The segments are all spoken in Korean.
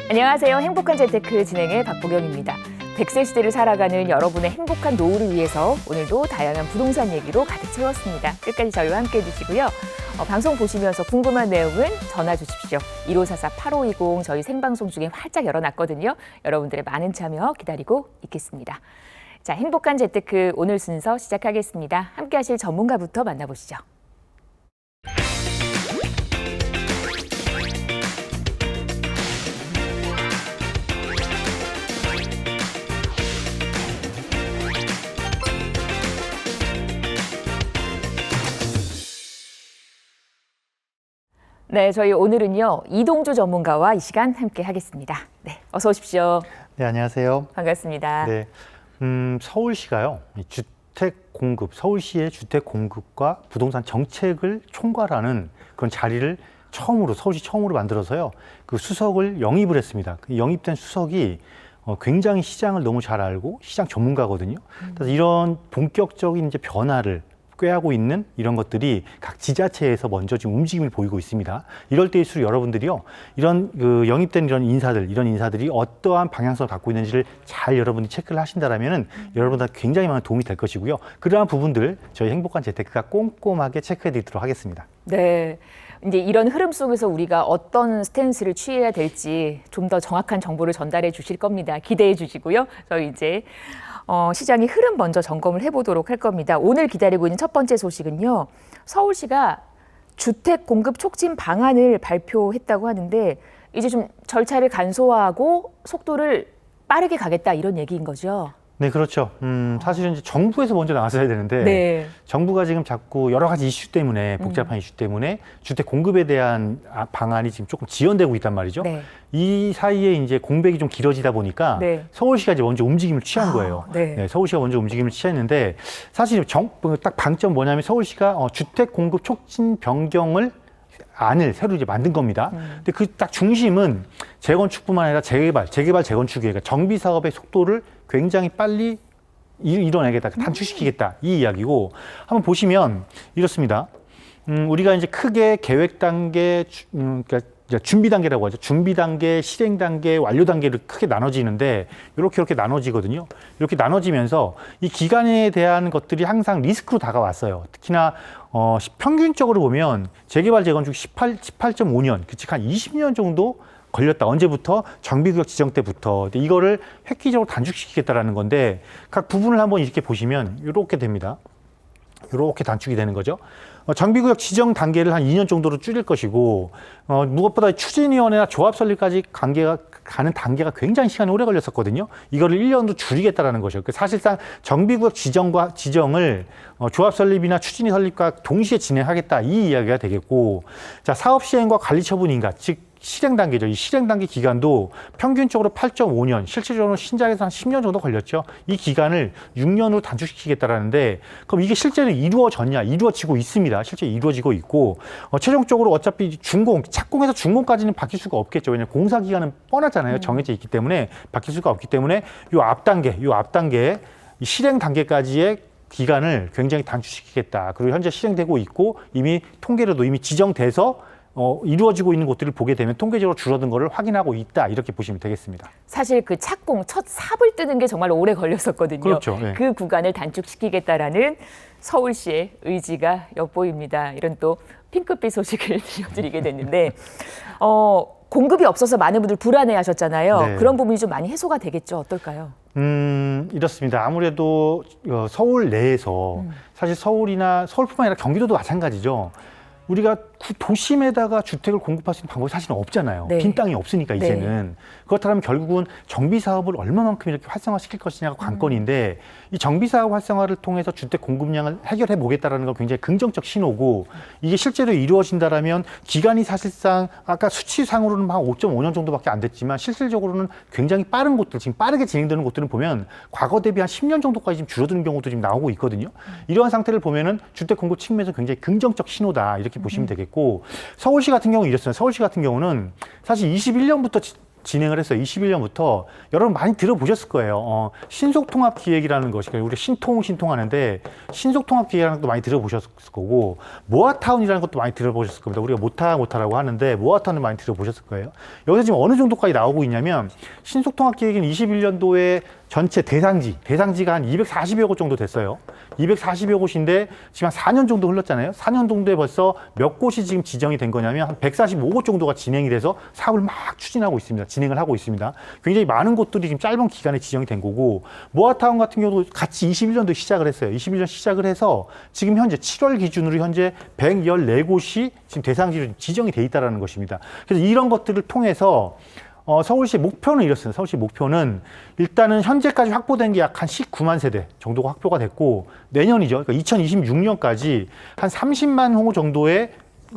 안녕하세요. 행복한 재테크 진행의 박보경입니다. 100세 시대를 살아가는 여러분의 행복한 노후를 위해서 오늘도 다양한 부동산 얘기로 가득 채웠습니다. 끝까지 저희와 함께해 주시고요. 방송 보시면서 궁금한 내용은 전화 주십시오. 1544-8520 저희 생방송 중에 활짝 열어놨거든요. 여러분들의 많은 참여 기다리고 있겠습니다. 자, 행복한 재테크 오늘 순서 시작하겠습니다. 함께 하실 전문가부터 만나보시죠. 네, 저희 오늘은요 이동주 전문가와 이 시간 함께 하겠습니다. 네, 어서 오십시오. 네, 안녕하세요. 반갑습니다. 네, 서울시가요 주택 공급, 서울시의 주택 공급과 부동산 정책을 총괄하는 그런 자리를 서울시 처음으로 만들어서요 그 수석을 영입을 했습니다. 그 영입된 수석이 굉장히 시장을 너무 잘 알고 시장 전문가거든요. 그래서 이런 본격적인 이제 변화를 꾀하고 있는 이런 것들이 각 지자체에서 먼저 지금 움직임을 보이고 있습니다. 이럴 때일수록 여러분들이요, 이런 영입된 이런 인사들이 어떠한 방향성을 갖고 있는지를 잘 여러분이 체크를 하신다라면은 여러분들 굉장히 많은 도움이 될 것이고요. 그러한 부분들 저희 행복한 재테크가 꼼꼼하게 체크해 드리도록 하겠습니다. 네. 이제 이런 흐름 속에서 우리가 어떤 스탠스를 취해야 될지 좀 더 정확한 정보를 전달해 주실 겁니다. 기대해 주시고요. 저희 이제 시장의 흐름 먼저 점검을 해보도록 할 겁니다. 오늘 기다리고 있는 첫 번째 소식은요. 서울시가 주택 공급 촉진 방안을 발표했다고 하는데 이제 좀 절차를 간소화하고 속도를 빠르게 가겠다 이런 얘기인 거죠. 네, 그렇죠. 사실은 이제 정부에서 먼저 나왔어야 되는데 네. 정부가 지금 자꾸 여러 가지 이슈 때문에 복잡한 이슈 때문에 주택 공급에 대한 방안이 지금 조금 지연되고 있단 말이죠. 네. 이 사이에 이제 공백이 좀 길어지다 보니까 네. 서울시가 이제 먼저 움직임을 취한 거예요. 네. 네, 서울시가 먼저 움직임을 취했는데 사실 딱 방점 뭐냐면 서울시가 주택 공급 촉진 변경을 안을 새로 이제 만든 겁니다. 근데 그 딱 중심은 재건축뿐만 아니라 재개발, 재건축이에요. 그러니까 정비 사업의 속도를 굉장히 빨리 이뤄내겠다, 단축시키겠다 이 이야기고 한번 보시면 이렇습니다. 우리가 이제 크게 계획 단계, 그러니까 준비 단계라고 하죠. 준비 단계, 실행 단계, 완료 단계를 크게 나눠지는데 이렇게 나눠지거든요. 이렇게 나눠지면서 이 기간에 대한 것들이 항상 리스크로 다가왔어요. 특히나 평균적으로 보면 재개발 재건축 18.5년, 즉 한 20년 정도 걸렸다. 언제부터? 정비구역 지정 때부터. 근데 이거를 획기적으로 단축시키겠다라는 건데 각 부분을 한번 이렇게 보시면 이렇게 됩니다. 이렇게 단축이 되는 거죠. 정비구역 지정 단계를 한 2년 정도로 줄일 것이고 무엇보다 추진위원회나 조합 설립까지 가는 단계가 굉장히 시간이 오래 걸렸었거든요. 이거를 1년도 줄이겠다라는 것이요. 사실상 정비구역 지정을 조합 설립이나 추진위 설립과 동시에 진행하겠다 이 이야기가 되겠고, 자, 사업 시행과 관리 처분 인가, 즉 실행 단계죠. 이 실행 단계 기간도 평균적으로 8.5년, 실질적으로 신작에서 한 10년 정도 걸렸죠. 이 기간을 6년으로 단축시키겠다라는데, 그럼 이게 실제로 이루어졌냐? 이루어지고 있습니다. 실제 이루어지고 있고, 최종적으로 어차피 착공해서 준공까지는 바뀔 수가 없겠죠. 왜냐하면 공사 기간은 뻔하잖아요. 정해져 있기 때문에 바뀔 수가 없기 때문에 요 앞 단계, 이 실행 단계까지의 기간을 굉장히 단축시키겠다. 그리고 현재 실행되고 있고 이미 통계로도 이미 지정돼서 이루어지고 있는 곳들을 보게 되면 통계적으로 줄어든 거를 확인하고 있다. 이렇게 보시면 되겠습니다. 사실 그 착공, 첫 삽을 뜨는 게 정말 오래 걸렸었거든요. 그렇죠. 네. 그 구간을 단축시키겠다라는 서울시의 의지가 엿보입니다. 이런 또 핑크빛 소식을 들려드리게 됐는데 공급이 없어서 많은 분들 불안해하셨잖아요. 네. 그런 부분이 좀 많이 해소가 되겠죠. 어떨까요? 이렇습니다. 아무래도 서울 내에서 사실 서울뿐만 아니라 경기도도 마찬가지죠. 우리가 도심에다가 주택을 공급할 수 있는 방법이 사실은 없잖아요. 네. 빈 땅이 없으니까 이제는. 네. 그렇다면 결국은 정비 사업을 얼마만큼 이렇게 활성화시킬 것이냐가 관건인데 이 정비 사업 활성화를 통해서 주택 공급량을 해결해 보겠다라는 건 굉장히 긍정적 신호고, 이게 실제로 이루어진다라면 기간이 사실상 아까 수치상으로는 한 5.5년 정도밖에 안 됐지만 실질적으로는 굉장히 빠른 곳들, 지금 빠르게 진행되는 곳들은 보면 과거 대비 한 10년 정도까지 지금 줄어드는 경우도 지금 나오고 있거든요. 이러한 상태를 보면은 주택 공급 측면에서 굉장히 긍정적 신호다 이렇게 보시면 되겠고, 서울시 같은 경우 이랬어요. 서울시 같은 경우는 사실 21년부터 진행을 했어요. 21년부터 여러분 많이 들어보셨을 거예요. 신속통합기획이라는 것이 우리 신통하는데 신속통합기획이라는 것도 많이 들어보셨을 거고 모아타운이라는 것도 많이 들어보셨을 겁니다. 우리가 모타라고 하는데 모아타운을 많이 들어보셨을 거예요. 여기서 지금 어느 정도까지 나오고 있냐면 신속통합기획은 21년도에 전체 대상지가 한 240여 곳 정도 됐어요. 240여 곳인데 지금 한 4년 정도 흘렀잖아요. 4년 정도에 벌써 몇 곳이 지금 지정이 된 거냐면 한 145곳 정도가 진행이 돼서 사업을 막 추진하고 있습니다. 진행을 하고 있습니다. 굉장히 많은 곳들이 지금 짧은 기간에 지정이 된 거고 모아타운 같은 경우도 같이 21년도 시작을 했어요. 21년 시작을 해서 지금 현재 7월 기준으로 현재 114곳이 지금 대상지로 지정이 돼 있다는 것입니다. 그래서 이런 것들을 통해서 서울시 목표는 이렇습니다. 서울시 목표는 일단은 현재까지 확보된 게 약 한 19만 세대 정도가 확보가 됐고 내년이죠. 그러니까 2026년까지 한 30만 호 정도의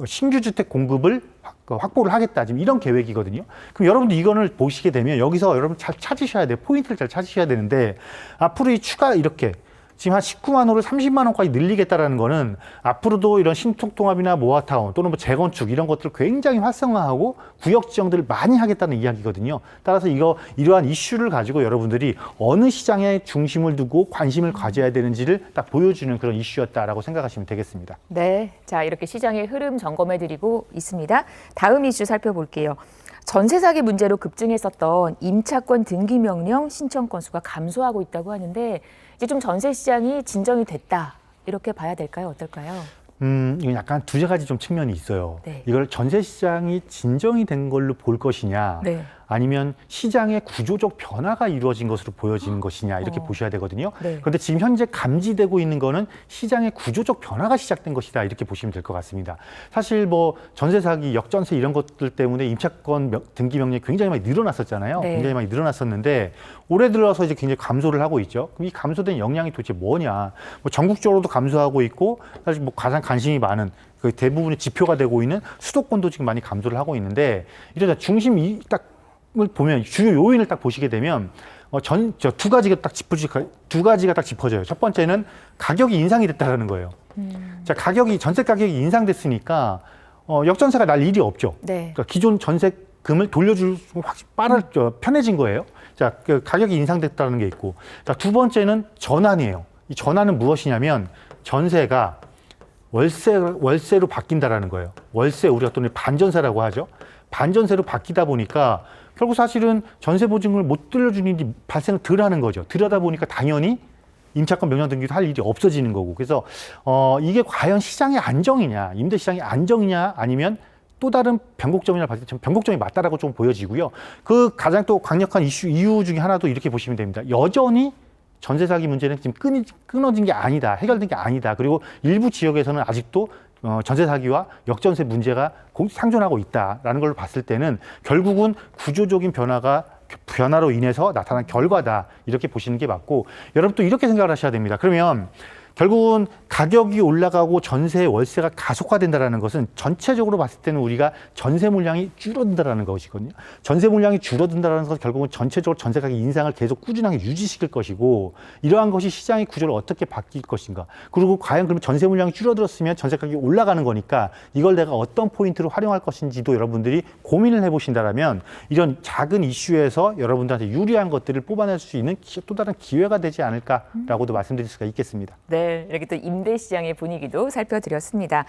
신규 주택 공급을 확보를 하겠다. 지금 이런 계획이거든요. 그럼 여러분들 이거를 보시게 되면 여기서 여러분 잘 찾으셔야 돼요. 포인트를 잘 찾으셔야 되는데 앞으로 이 추가 이렇게 지금 한 19만 호를 30만 호까지 늘리겠다라는 거는 앞으로도 이런 신통합이나 모아타운 또는 뭐 재건축 이런 것들을 굉장히 활성화하고 구역 지정들을 많이 하겠다는 이야기거든요. 따라서 이러한 이슈를 가지고 여러분들이 어느 시장에 중심을 두고 관심을 가져야 되는지를 딱 보여주는 그런 이슈였다라고 생각하시면 되겠습니다. 네, 자 이렇게 시장의 흐름 점검해드리고 있습니다. 다음 이슈 살펴볼게요. 전세 사기 문제로 급증했었던 임차권 등기 명령 신청 건수가 감소하고 있다고 하는데 이제 좀 전세 시장이 진정이 됐다 이렇게 봐야 될까요? 어떨까요? 이건 약간 두 가지 좀 측면이 있어요. 네. 이걸 전세 시장이 진정이 된 걸로 볼 것이냐, 네. 아니면 시장의 구조적 변화가 이루어진 것으로 보여지는 것이냐 이렇게 보셔야 되거든요. 네. 그런데 지금 현재 감지되고 있는 거는 시장의 구조적 변화가 시작된 것이다 이렇게 보시면 될 것 같습니다. 사실 뭐 전세 사기, 역전세 이런 것들 때문에 임차권 등기 명령이 굉장히 많이 늘어났었잖아요. 네. 굉장히 많이 늘어났었는데 올해 들어서 이제 굉장히 감소를 하고 있죠. 그럼 이 감소된 영향이 도대체 뭐냐? 뭐 전국적으로도 감소하고 있고 사실 뭐 가장 관심이 많은 그 대부분의 지표가 되고 있는 수도권도 지금 많이 감소를 하고 있는데 이러다 중심 딱 보면 주요 요인을 딱 보시게 되면 두 가지가 딱 짚어져요. 첫 번째는 가격이 인상이 됐다라는 거예요. 자, 전세 가격이 인상됐으니까 역전세가 날 일이 없죠. 네. 그러니까 기존 전세금을 돌려줄 수 편해진 거예요. 자, 그 가격이 인상됐다는 게 있고, 자, 두 번째는 전환이에요. 이 전환은 무엇이냐면 전세가 월세로 바뀐다라는 거예요. 월세 우리가 또는 반전세라고 하죠. 반전세로 바뀌다 보니까 결국 사실은 전세 보증금을 못 들려주는 일이 발생을 덜 하는 거죠. 덜하다 보니까 당연히 임차권 명령 등기도 할 일이 없어지는 거고. 그래서 이게 과연 시장의 안정이냐, 임대 시장의 안정이냐, 아니면 또 다른 변곡점이라 봤을 때 변곡점이 맞다라고 좀 보여지고요. 그 가장 또 강력한 이유 중에 하나도 이렇게 보시면 됩니다. 여전히 전세 사기 문제는 지금 끊어진 게 아니다, 해결된 게 아니다. 그리고 일부 지역에서는 아직도 전세 사기와 역전세 문제가 상존하고 있다라는 걸 봤을 때는 결국은 구조적인 변화로 인해서 나타난 결과다 이렇게 보시는 게 맞고, 여러분 또 이렇게 생각을 하셔야 됩니다. 그러면 결국은 가격이 올라가고 전세 월세가 가속화된다는 것은 전체적으로 봤을 때는 우리가 전세 물량이 줄어든다는 것이거든요. 전세 물량이 줄어든다는 것은 결국은 전체적으로 전세 가격 인상을 계속 꾸준하게 유지시킬 것이고, 이러한 것이 시장의 구조를 어떻게 바뀔 것인가. 그리고 과연 그러면 전세 물량이 줄어들었으면 전세 가격이 올라가는 거니까 이걸 내가 어떤 포인트로 활용할 것인지도 여러분들이 고민을 해보신다면 이런 작은 이슈에서 여러분들한테 유리한 것들을 뽑아낼 수 있는 또 다른 기회가 되지 않을까라고도 말씀드릴 수가 있겠습니다. 네, 이렇게 또 임대 시장의 분위기도 살펴드렸습니다.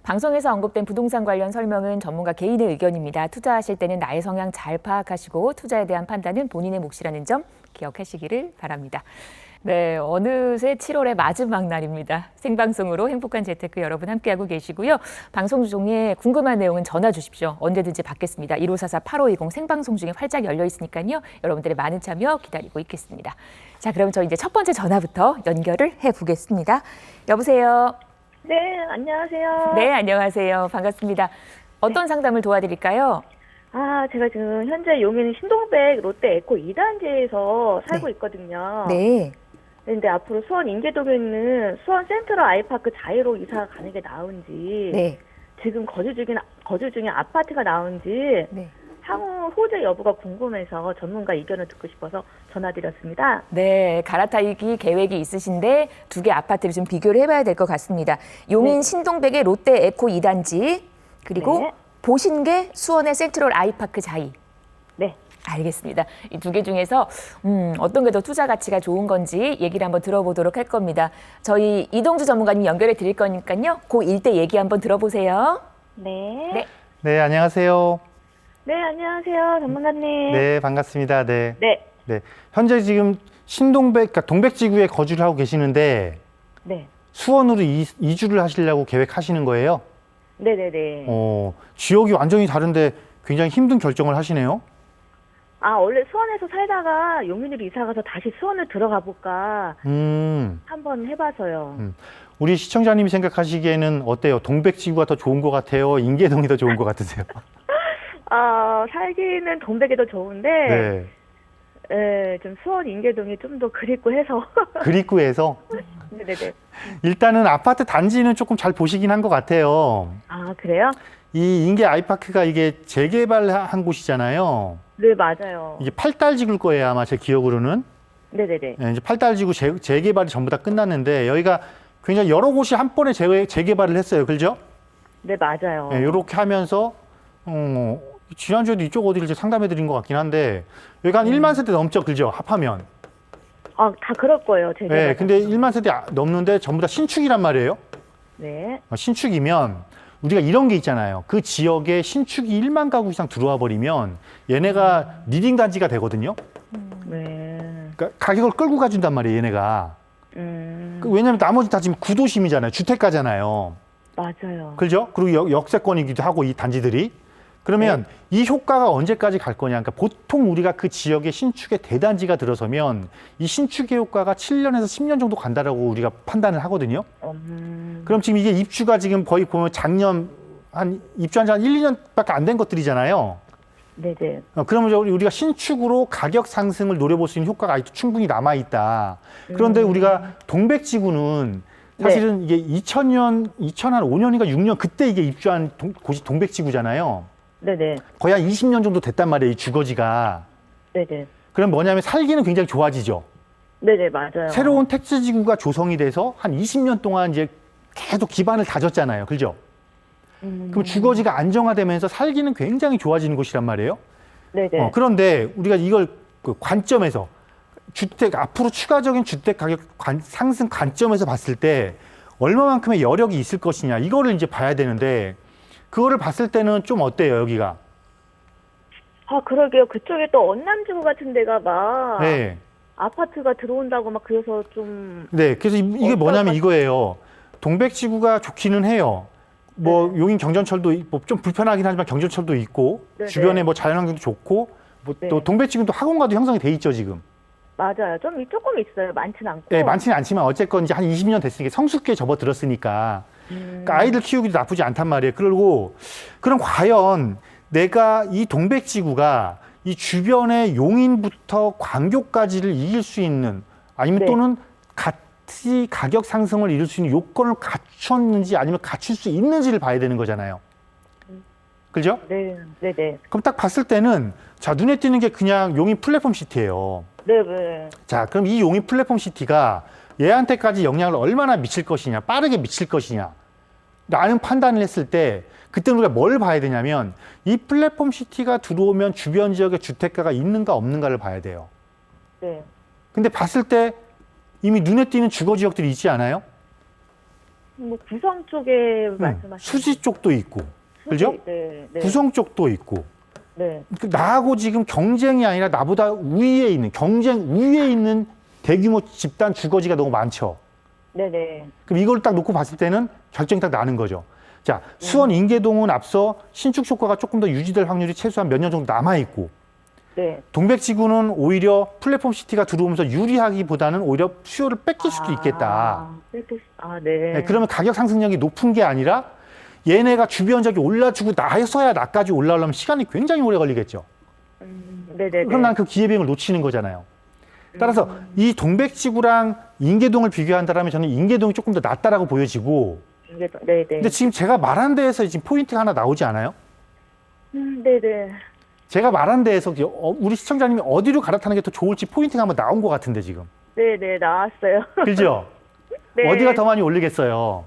방송에서 언급된 부동산 관련 설명은 전문가 개인의 의견입니다. 투자하실 때는 나의 성향 잘 파악하시고 투자에 대한 판단은 본인의 몫이라는 점 기억하시기를 바랍니다. 네, 어느새 7월의 마지막 날입니다. 생방송으로 행복한 재테크 여러분 함께하고 계시고요. 방송 중에 궁금한 내용은 전화 주십시오. 언제든지 받겠습니다. 1544-8520 생방송 중에 활짝 열려 있으니까요. 여러분들의 많은 참여 기다리고 있겠습니다. 자, 그럼 저 이제 첫 번째 전화부터 연결을 해보겠습니다. 여보세요. 네, 안녕하세요. 네, 안녕하세요. 반갑습니다. 어떤 상담을 도와드릴까요? 제가 지금 현재 용인 신동백 롯데 에코 2단지에서 살고 있거든요. 네. 근데 앞으로 수원 인계동에 있는 수원 센트럴 아이파크 자이로 이사가 가는 게 나은지, 네. 지금 거주 중에 아파트가 나은지, 네. 향후 호재 여부가 궁금해서 전문가 의견을 듣고 싶어서 전화드렸습니다. 네, 갈아타기 계획이 있으신데 두 개 아파트를 좀 비교를 해봐야 될 것 같습니다. 용인 네. 신동백의 롯데 에코 2단지, 그리고 네. 보신계 수원의 센트럴 아이파크 자이. 네. 알겠습니다. 이 두 개 중에서 어떤 게 더 투자 가치가 좋은 건지 얘기를 한번 들어보도록 할 겁니다. 저희 이동주 전문가님 연결해 드릴 거니까요. 그 일대 얘기 한번 들어보세요. 네. 네. 네, 안녕하세요. 네, 안녕하세요, 전문가님. 네, 반갑습니다. 네. 네. 네. 현재 지금 그러니까 동백지구에 거주를 하고 계시는데 네. 수원으로 이주를 하시려고 계획하시는 거예요? 네네네. 지역이 완전히 다른데 굉장히 힘든 결정을 하시네요. 아, 원래 수원에서 살다가 용인으로 이사 가서 다시 수원을 들어가 볼까 한번 해봐서요. 우리 시청자님이 생각하시기에는 어때요? 동백지구가 더 좋은 것 같아요? 인계동이 더 좋은 것 같으세요? 살기는 동백이 더 좋은데, 네. 좀 수원 인계동이 좀 더 그립고 해서. 그립구에서 네네네. 일단은 아파트 단지는 조금 잘 보시긴 한 것 같아요. 아, 그래요? 이 인계 아이파크가 이게 재개발한 곳이잖아요. 네, 맞아요. 이게 8달지구일 거예요, 아마 제 기억으로는. 네네네. 네, 이제 8달지구 재개발이 전부 다 끝났는데 여기가 굉장히 여러 곳이 한 번에 재개발을 했어요. 그죠? 네, 맞아요. 네, 이렇게 하면서 지난주에도 이쪽 어디를 이제 상담해 드린 것 같긴 한데 여기가 한 1만 세대 넘죠. 그죠? 합하면. 다 그럴 거예요, 제가. 네, 근데 1만 세대 넘는데 전부 다 신축이란 말이에요. 네. 신축이면 우리가 이런 게 있잖아요. 그 지역에 신축이 1만 가구 이상 들어와 버리면 얘네가 리딩 단지가 되거든요. 네. 그러니까 가격을 끌고 가준단 말이에요, 얘네가. 음, 왜냐하면 나머지 다 지금 구도심이잖아요. 주택가잖아요. 맞아요. 그죠? 그리고 역세권이기도 하고 이 단지들이. 그러면 이 효과가 언제까지 갈 거냐. 그러니까 보통 우리가 그 지역에 신축의 대단지가 들어서면 이 신축의 효과가 7년에서 10년 정도 간다라고 우리가 판단을 하거든요. 그럼 지금 이게 입주가 지금 거의 보면 작년 입주한 지 한 1, 2년밖에 안 된 것들이잖아요. 네네. 그러면 우리가 신축으로 가격 상승을 노려볼 수 있는 효과가 아직도 충분히 남아있다. 그런데 우리가 동백지구는 사실은 이게 2005년인가 6년 그때 이게 입주한 곳이 동백지구잖아요. 네네. 거의 한 20년 정도 됐단 말이에요, 이 주거지가. 네네. 그럼 뭐냐면 살기는 굉장히 좋아지죠. 네네, 맞아요. 새로운 택지지구가 조성이 돼서 한 20년 동안 이제 계속 기반을 다졌잖아요. 그죠? 그럼 주거지가 안정화되면서 살기는 굉장히 좋아지는 곳이란 말이에요. 네네. 그런데 우리가 이걸 그 관점에서 앞으로 추가적인 주택 가격 상승 관점에서 봤을 때 얼마만큼의 여력이 있을 것이냐 이거를 이제 봐야 되는데 그거를 봤을 때는 좀 어때요, 여기가? 그러게요. 그쪽에 또 언남지구 같은 데가 막 네. 아파트가 들어온다고 막 그래서 좀. 네. 그래서 이게 뭐냐면 이거예요. 동백지구가 좋기는 해요. 뭐 용인 경전철도 뭐 좀 불편하긴 하지만 경전철도 있고 네네. 주변에 뭐 자연환경도 좋고 뭐 또 네. 동백지구도 학원가도 형성이 돼 있죠, 지금. 맞아요. 조금 있어요. 많진 않고. 네, 많지는 않지만 어쨌건 이제 한 20년 됐으니까 성숙기에 접어들었으니까 그러니까 아이들 키우기도 나쁘지 않단 말이에요. 그리고 그럼 과연 내가 이 동백지구가 이 주변의 용인부터 광교까지를 이길 수 있는 아니면 네. 또는 같이 가격 상승을 이룰 수 있는 요건을 갖췄는지 아니면 갖출 수 있는지를 봐야 되는 거잖아요. 그죠? 네, 네네. 그럼 딱 봤을 때는 자 눈에 띄는 게 그냥 용인 플랫폼 시티예요. 네네. 자, 그럼 이 용인 플랫폼 시티가 얘한테까지 영향을 얼마나 미칠 것이냐, 빠르게 미칠 것이냐, 라는 판단을 했을 때, 그때 우리가 뭘 봐야 되냐면, 이 플랫폼 시티가 들어오면 주변 지역에 주택가가 있는가 없는가를 봐야 돼요. 네. 근데 봤을 때 이미 눈에 띄는 주거 지역들이 있지 않아요? 뭐 구성 쪽에 말씀하시는. 수지 쪽도 있고, 그죠? 네. 네. 구성 쪽도 있고, 네. 나하고 지금 경쟁이 아니라 나보다 경쟁 우위에 있는 대규모 집단 주거지가 너무 많죠. 네네. 그럼 이걸 딱 놓고 봤을 때는 결정이 딱 나는 거죠. 자, 수원 인계동은 앞서 신축 효과가 조금 더 유지될 확률이 최소한 몇 년 정도 남아있고, 네. 동백지구는 오히려 플랫폼 시티가 들어오면서 유리하기보다는 오히려 수요를 뺏길 수도 있겠다. 네. 네, 그러면 가격 상승력이 높은 게 아니라 얘네가 주변 지역이 올라주고 나서야 나까지 올라오려면 시간이 굉장히 오래 걸리겠죠. 네네. 그럼 난 그 기회비용을 놓치는 거잖아요. 따라서 이 동백지구랑 인계동을 비교한다면 저는 인계동이 조금 더 낫다라고 보여지고, 네네. 근데 지금 제가 말한 데에서 지금 포인트가 하나 나오지 않아요? 네네. 제가 말한 데에서 우리 시청자님이 어디로 갈아타는 게 더 좋을지 포인트가 한번 나온 것 같은데 지금. 네네, 나왔어요. 그죠? 네. 어디가 더 많이 오르겠어요?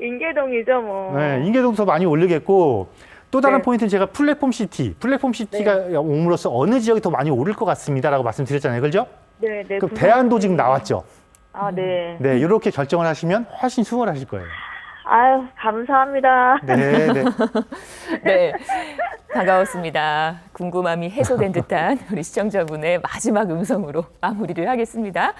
인계동이죠, 뭐. 네, 인계동 더 많이 오르겠고, 또 다른 네. 포인트는 제가 플랫폼 시티가 옴으로써 어느 지역이 더 많이 오를 것 같습니다라고 말씀드렸잖아요. 그죠? 네, 네. 그 대안도 지금 나왔죠. 아, 네. 네, 이렇게 결정을 하시면 훨씬 수월하실 거예요. 아유, 감사합니다. 네, 네. 네, 반가웠습니다. 궁금함이 해소된 듯한 우리 시청자분의 마지막 음성으로 마무리를 하겠습니다.